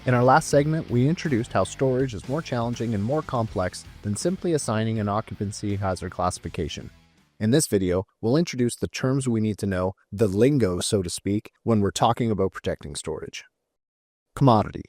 In our last segment, we introduced how storage is more challenging and more complex than simply assigning an occupancy hazard classification. In this video, we'll introduce the terms we need to know, the lingo, so to speak, when we're talking about protecting storage. Commodity.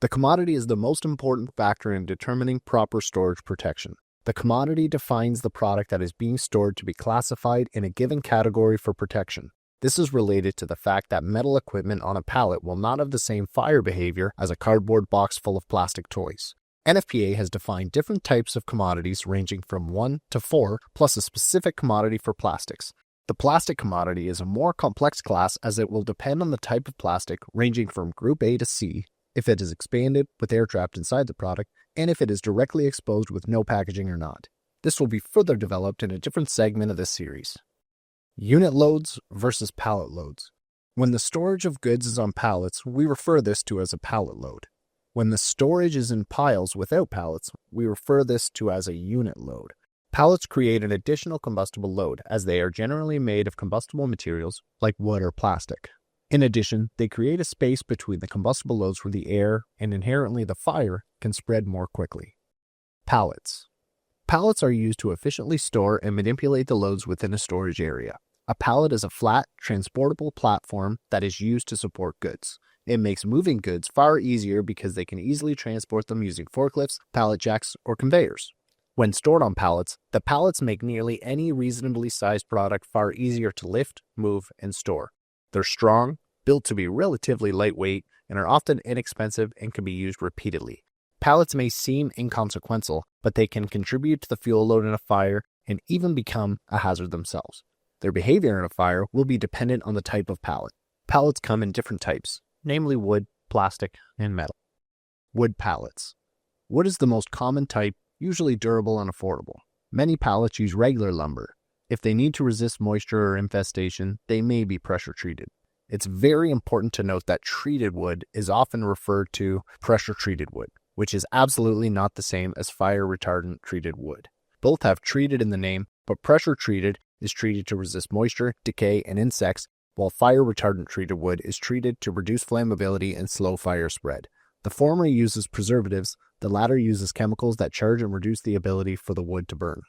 The commodity is the most important factor in determining proper storage protection. The commodity defines the product that is being stored to be classified in a given category for protection. This is related to the fact that metal equipment on a pallet will not have the same fire behavior as a cardboard box full of plastic toys. NFPA has defined different types of commodities ranging from 1 to 4, plus a specific commodity for plastics. The plastic commodity is a more complex class as it will depend on the type of plastic, ranging from Group A to C, if it is expanded with air trapped inside the product, and if it is directly exposed with no packaging or not. This will be further developed in a different segment of this series. Unit loads versus pallet loads. When the storage of goods is on pallets, we refer this to as a pallet load. When the storage is in piles without pallets, we refer this to as a unit load. Pallets create an additional combustible load as they are generally made of combustible materials like wood or plastic. In addition, they create a space between the combustible loads where the air and inherently the fire can spread more quickly. Pallets. Pallets are used to efficiently store and manipulate the loads within a storage area. A pallet is a flat, transportable platform that is used to support goods. It makes moving goods far easier because they can easily transport them using forklifts, pallet jacks, or conveyors. When stored on pallets, the pallets make nearly any reasonably sized product far easier to lift, move, and store. They're strong, built to be relatively lightweight, and are often inexpensive and can be used repeatedly. Pallets may seem inconsequential, but they can contribute to the fuel load in a fire and even become a hazard themselves. Their behavior in a fire will be dependent on the type of pallet. Pallets come in different types, namely wood, plastic, and metal. Wood pallets. Wood is the most common type, usually durable and affordable. Many pallets use regular lumber. If they need to resist moisture or infestation, they may be pressure treated. It's very important to note that treated wood is often referred to pressure treated wood, which is absolutely not the same as fire retardant treated wood. Both have treated in the name, but pressure treated is treated to resist moisture, decay, and insects, while fire retardant treated wood is treated to reduce flammability and slow fire spread. The former uses preservatives, the latter uses chemicals that charge and reduce the ability for the wood to burn.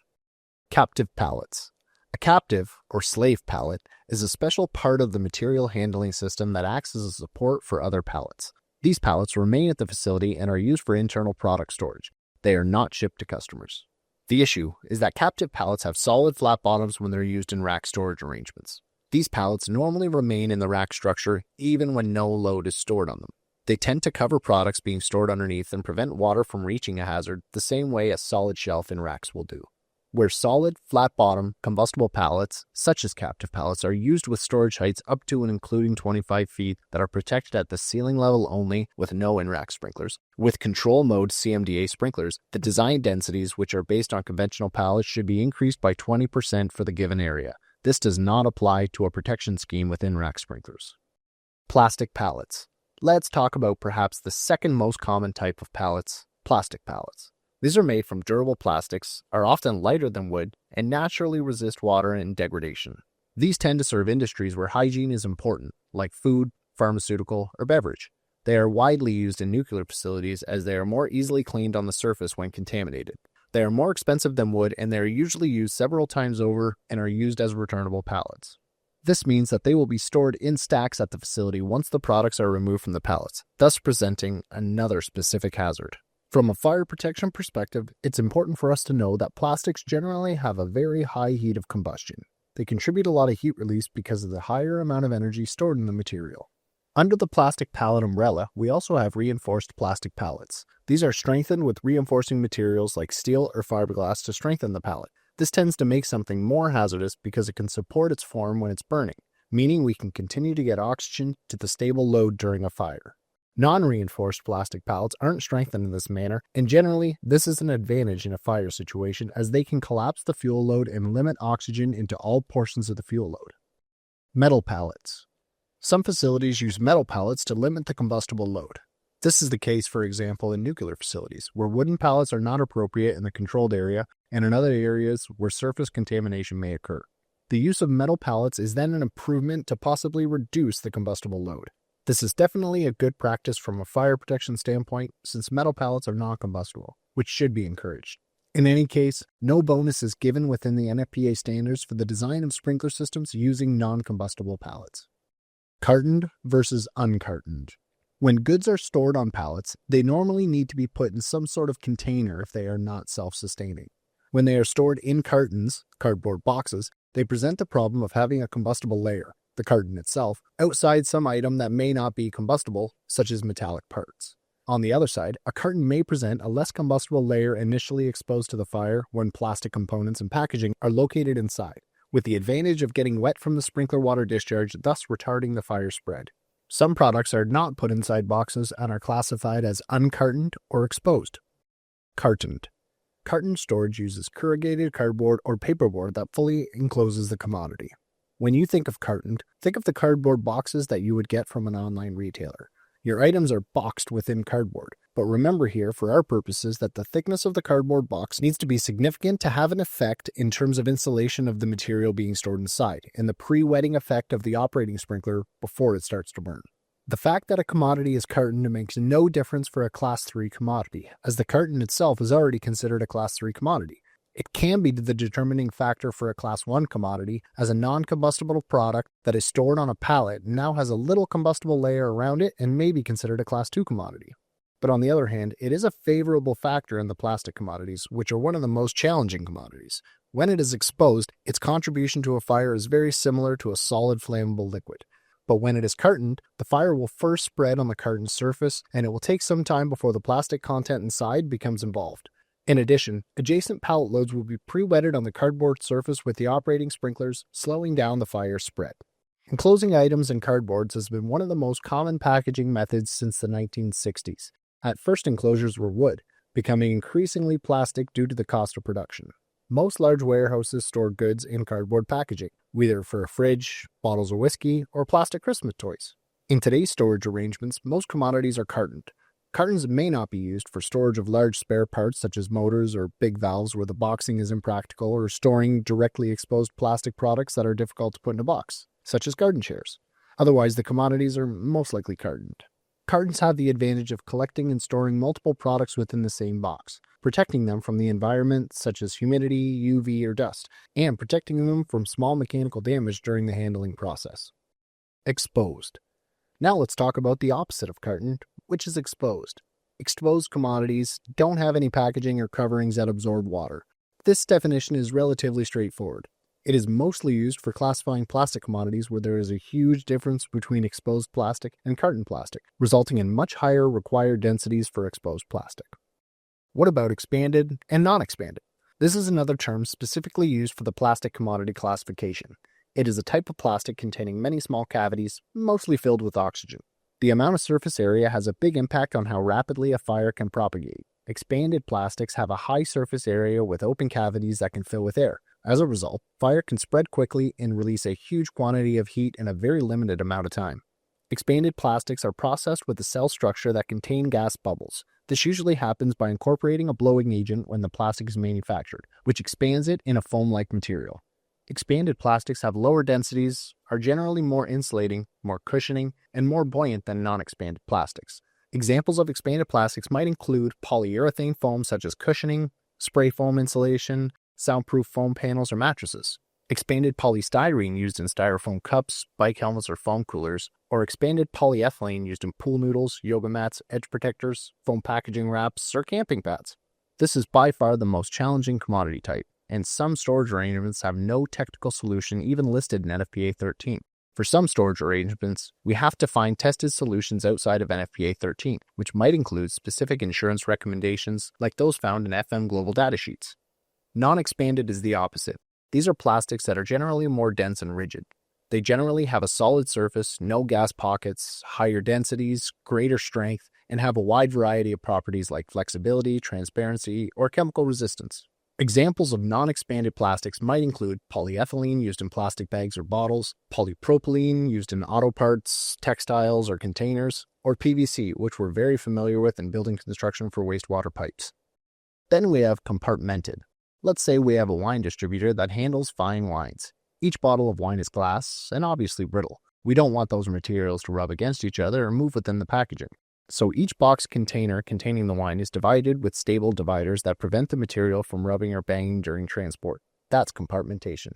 Captive pallets. A captive, or slave pallet, is a special part of the material handling system that acts as a support for other pallets. These pallets remain at the facility and are used for internal product storage. They are not shipped to customers. The issue is that captive pallets have solid flat bottoms when they're used in rack storage arrangements. These pallets normally remain in the rack structure even when no load is stored on them. They tend to cover products being stored underneath and prevent water from reaching a hazard the same way a solid shelf in racks will do. Where solid, flat-bottom, combustible pallets, such as captive pallets, are used with storage heights up to and including 25 feet that are protected at the ceiling level only with no in-rack sprinklers. With control mode CMDA sprinklers, the design densities, which are based on conventional pallets, should be increased by 20% for the given area. This does not apply to a protection scheme with in-rack sprinklers. Plastic pallets. Let's talk about perhaps the second most common type of pallets, plastic pallets. These are made from durable plastics, are often lighter than wood, and naturally resist water and degradation. These tend to serve industries where hygiene is important, like food, pharmaceutical, or beverage. They are widely used in nuclear facilities as they are more easily cleaned on the surface when contaminated. They are more expensive than wood, and they are usually used several times over and are used as returnable pallets. This means that they will be stored in stacks at the facility once the products are removed from the pallets, thus presenting another specific hazard. From a fire protection perspective, it's important for us to know that plastics generally have a very high heat of combustion. They contribute a lot of heat release because of the higher amount of energy stored in the material. Under the plastic pallet umbrella, we also have reinforced plastic pallets. These are strengthened with reinforcing materials like steel or fiberglass to strengthen the pallet. This tends to make something more hazardous because it can support its form when it's burning, meaning we can continue to get oxygen to the stable load during a fire. Non-reinforced plastic pallets aren't strengthened in this manner, and generally, this is an advantage in a fire situation as they can collapse the fuel load and limit oxygen into all portions of the fuel load. Metal pallets. Some facilities use metal pallets to limit the combustible load. This is the case, for example, in nuclear facilities, where wooden pallets are not appropriate in the controlled area and in other areas where surface contamination may occur. The use of metal pallets is then an improvement to possibly reduce the combustible load. This is definitely a good practice from a fire protection standpoint since metal pallets are non-combustible, which should be encouraged. In any case, no bonus is given within the NFPA standards for the design of sprinkler systems using non-combustible pallets. Cartoned versus uncartoned. When goods are stored on pallets, they normally need to be put in some sort of container if they are not self-sustaining. When they are stored in cartons, cardboard boxes, they present the problem of having a combustible layer, the carton itself, outside some item that may not be combustible, such as metallic parts. On the other side, a carton may present a less combustible layer initially exposed to the fire when plastic components and packaging are located inside, with the advantage of getting wet from the sprinkler water discharge, thus retarding the fire spread. Some products are not put inside boxes and are classified as uncartoned or exposed. Cartoned. Carton storage uses corrugated cardboard or paperboard that fully encloses the commodity. When you think of cartoned, think of the cardboard boxes that you would get from an online retailer. Your items are boxed within cardboard, but remember here for our purposes that the thickness of the cardboard box needs to be significant to have an effect in terms of insulation of the material being stored inside and the pre-wetting effect of the operating sprinkler before it starts to burn. The fact that a commodity is cartoned makes no difference for a Class 3 commodity, as the carton itself is already considered a Class 3 commodity. It can be the determining factor for a Class 1 commodity, as a non-combustible product that is stored on a pallet now has a little combustible layer around it and may be considered a Class 2 commodity. But on the other hand, it is a favorable factor in the plastic commodities, which are one of the most challenging commodities. When it is exposed, its contribution to a fire is very similar to a solid flammable liquid. But when it is cartoned, the fire will first spread on the carton surface, and it will take some time before the plastic content inside becomes involved. In addition, adjacent pallet loads will be pre-wetted on the cardboard surface with the operating sprinklers, slowing down the fire spread. Enclosing items in cardboards has been one of the most common packaging methods since the 1960s. At first, enclosures were wood, becoming increasingly plastic due to the cost of production. Most large warehouses store goods in cardboard packaging, whether for a fridge, bottles of whiskey, or plastic Christmas toys. In today's storage arrangements, most commodities are cartoned. Cartons may not be used for storage of large spare parts such as motors or big valves where the boxing is impractical, or storing directly exposed plastic products that are difficult to put in a box, such as garden chairs. Otherwise, the commodities are most likely cartoned. Cartons have the advantage of collecting and storing multiple products within the same box, protecting them from the environment such as humidity, UV, or dust, and protecting them from small mechanical damage during the handling process. Exposed. Now let's talk about the opposite of cartoned, which is exposed. Exposed commodities don't have any packaging or coverings that absorb water. This definition is relatively straightforward. It is mostly used for classifying plastic commodities where there is a huge difference between exposed plastic and carton plastic, resulting in much higher required densities for exposed plastic. What about expanded and non-expanded? This is another term specifically used for the plastic commodity classification. It is a type of plastic containing many small cavities, mostly filled with oxygen. The amount of surface area has a big impact on how rapidly a fire can propagate. Expanded plastics have a high surface area with open cavities that can fill with air. As a result, fire can spread quickly and release a huge quantity of heat in a very limited amount of time. Expanded plastics are processed with a cell structure that contain gas bubbles. This usually happens by incorporating a blowing agent when the plastic is manufactured, which expands it in a foam-like material. Expanded plastics have lower densities, are generally more insulating, more cushioning, and more buoyant than non-expanded plastics. Examples of expanded plastics might include polyurethane foam such as cushioning, spray foam insulation, soundproof foam panels, or mattresses. Expanded polystyrene used in styrofoam cups, bike helmets, or foam coolers, or expanded polyethylene used in pool noodles, yoga mats, edge protectors, foam packaging wraps, or camping pads. This is by far the most challenging commodity type, and some storage arrangements have no technical solution even listed in NFPA 13. For some storage arrangements, we have to find tested solutions outside of NFPA 13, which might include specific insurance recommendations like those found in FM Global datasheets. Non-expanded is the opposite. These are plastics that are generally more dense and rigid. They generally have a solid surface, no gas pockets, higher densities, greater strength, and have a wide variety of properties like flexibility, transparency, or chemical resistance. Examples of non-expanded plastics might include polyethylene used in plastic bags or bottles, polypropylene used in auto parts, textiles, or containers, or PVC, which we're very familiar with in building construction for wastewater pipes. Then we have compartmented. Let's say we have a wine distributor that handles fine wines. Each bottle of wine is glass and obviously brittle. We don't want those materials to rub against each other or move within the packaging. So each box container containing the wine is divided with stable dividers that prevent the material from rubbing or banging during transport. That's compartmentation.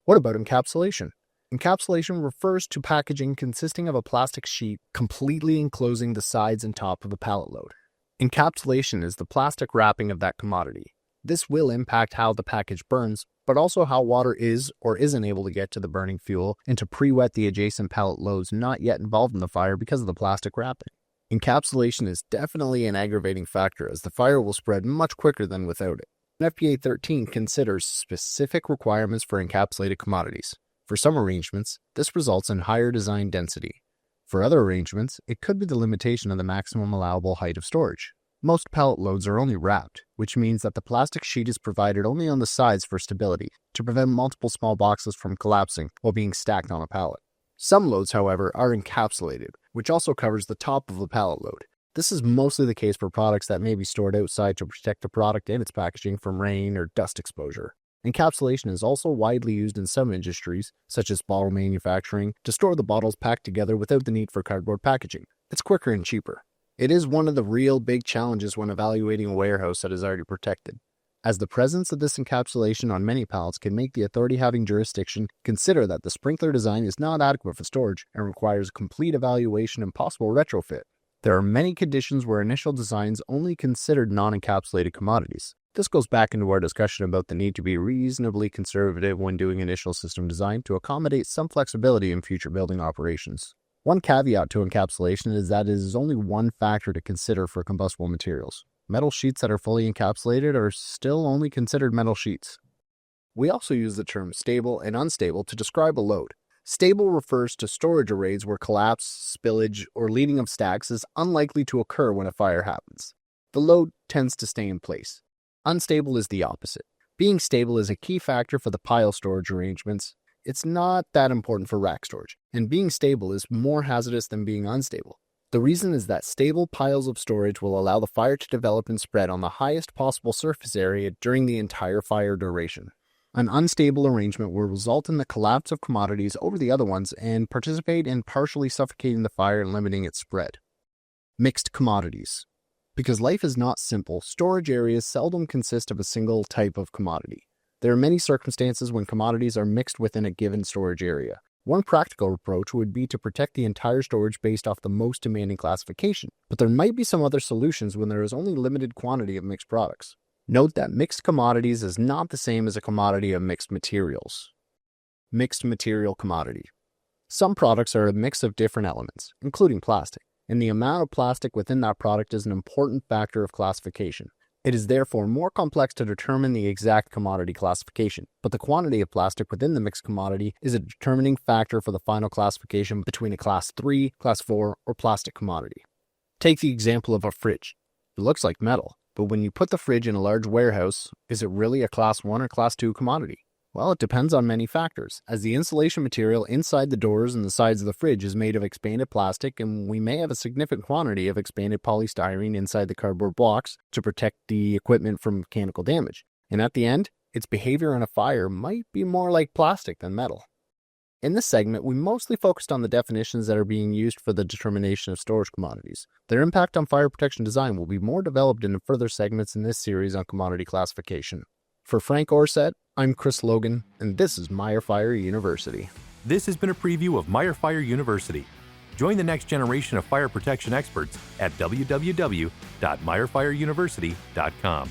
What about encapsulation? Encapsulation refers to packaging consisting of a plastic sheet completely enclosing the sides and top of a pallet load. Encapsulation is the plastic wrapping of that commodity. This will impact how the package burns, but also how water is or isn't able to get to the burning fuel and to pre-wet the adjacent pallet loads not yet involved in the fire because of the plastic wrapping. Encapsulation is definitely an aggravating factor as the fire will spread much quicker than without it. FPA 13 considers specific requirements for encapsulated commodities. For some arrangements, this results in higher design density. For other arrangements, it could be the limitation of the maximum allowable height of storage. Most pallet loads are only wrapped, which means that the plastic sheet is provided only on the sides for stability, to prevent multiple small boxes from collapsing while being stacked on a pallet. Some loads, however, are encapsulated, which also covers the top of the pallet load. This is mostly the case for products that may be stored outside to protect the product and its packaging from rain or dust exposure. Encapsulation is also widely used in some industries, such as bottle manufacturing, to store the bottles packed together without the need for cardboard packaging. It's quicker and cheaper. It is one of the real big challenges when evaluating a warehouse that is already protected, as the presence of this encapsulation on many pallets can make the authority having jurisdiction consider that the sprinkler design is not adequate for storage and requires a complete evaluation and possible retrofit. There are many conditions where initial designs only considered non-encapsulated commodities. This goes back into our discussion about the need to be reasonably conservative when doing initial system design to accommodate some flexibility in future building operations. One caveat to encapsulation is that it is only one factor to consider for combustible materials. Metal sheets that are fully encapsulated are still only considered metal sheets. We also use the term stable and unstable to describe a load. Stable refers to storage arrays where collapse, spillage, or leaning of stacks is unlikely to occur when a fire happens. The load tends to stay in place. Unstable is the opposite. Being stable is a key factor for the pile storage arrangements. It's not that important for rack storage, and being stable is more hazardous than being unstable. The reason is that stable piles of storage will allow the fire to develop and spread on the highest possible surface area during the entire fire duration. An unstable arrangement will result in the collapse of commodities over the other ones and participate in partially suffocating the fire and limiting its spread. Mixed commodities. Because life is not simple, storage areas seldom consist of a single type of commodity. There are many circumstances when commodities are mixed within a given storage area. One practical approach would be to protect the entire storage based off the most demanding classification, but there might be some other solutions when there is only limited quantity of mixed products. Note that mixed commodities is not the same as a commodity of mixed materials. Mixed material commodity. Some products are a mix of different elements, including plastic, and the amount of plastic within that product is an important factor of classification. It is therefore more complex to determine the exact commodity classification, but the quantity of plastic within the mixed commodity is a determining factor for the final classification between a Class 3, Class 4, or plastic commodity. Take the example of a fridge. It looks like metal, but when you put the fridge in a large warehouse, is it really a Class 1 or Class 2 commodity? Well, it depends on many factors, as the insulation material inside the doors and the sides of the fridge is made of expanded plastic, and we may have a significant quantity of expanded polystyrene inside the cardboard blocks to protect the equipment from mechanical damage. And at the end, its behavior in a fire might be more like plastic than metal. In this segment, we mostly focused on the definitions that are being used for the determination of storage commodities. Their impact on fire protection design will be more developed in further segments in this series on commodity classification. For Frank Orset, I'm Chris Logan, and this is MeyerFire University. This has been a preview of MeyerFire University. Join the next generation of fire protection experts at www.meyerfireuniversity.com.